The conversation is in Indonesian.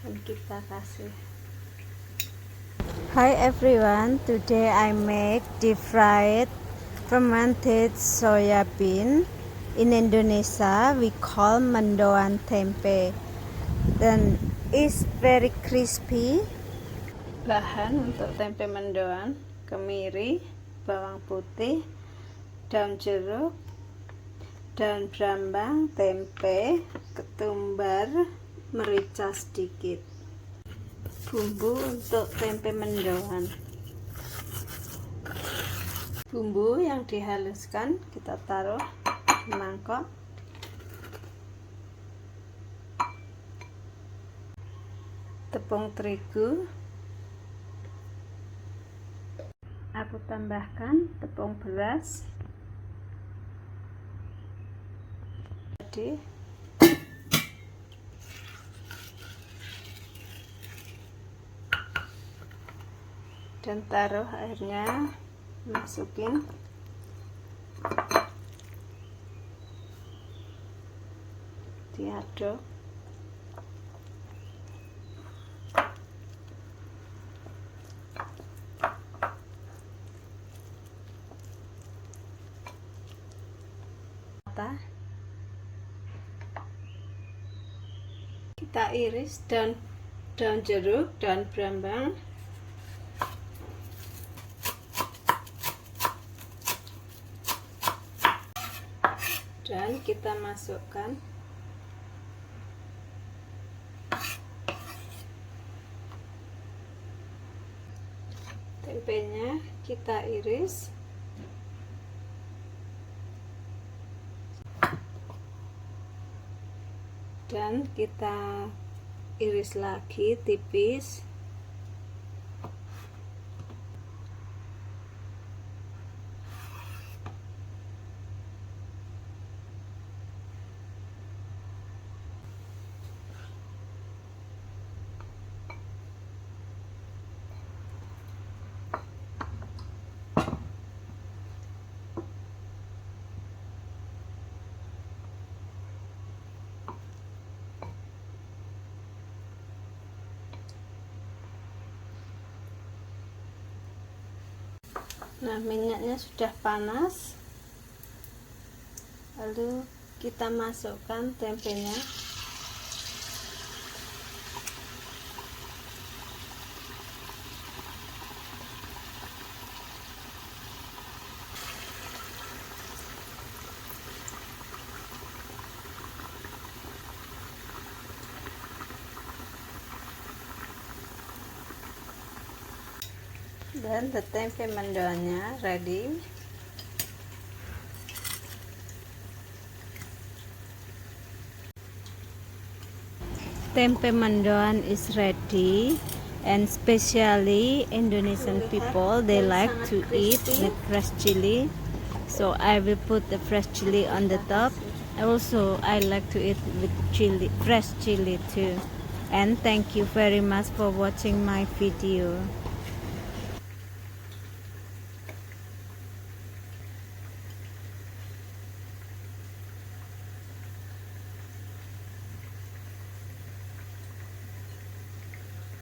dan kita kasih. Hi everyone, today I make deep fried fermented soya bean. In Indonesia we call mendoan tempe, dan is very crispy. Bahan untuk tempe mendoan: kemiri, bawang putih, daun jeruk, daun brambang, tempe, ketumbar, merica sedikit. Bumbu untuk tempe mendoan: bumbu yang dihaluskan kita taruh di mangkok. Tepung terigu, aku tambahkan tepung beras, dan taruh airnya, masukin, diaduk. Kita iris daun jeruk, daun brambang, dan kita masukkan tempenya, kita iris, dan kita iris lagi tipis. Nah, minyaknya sudah panas, lalu kita masukkan tempenya. Dan the tempe mendoannya ready. Tempe mendoan is ready, and especially Indonesian people, they like to eat with fresh chili, so I will put the fresh chili on the top. Also I like to eat with chili, fresh chili too. And thank you very much for watching my video.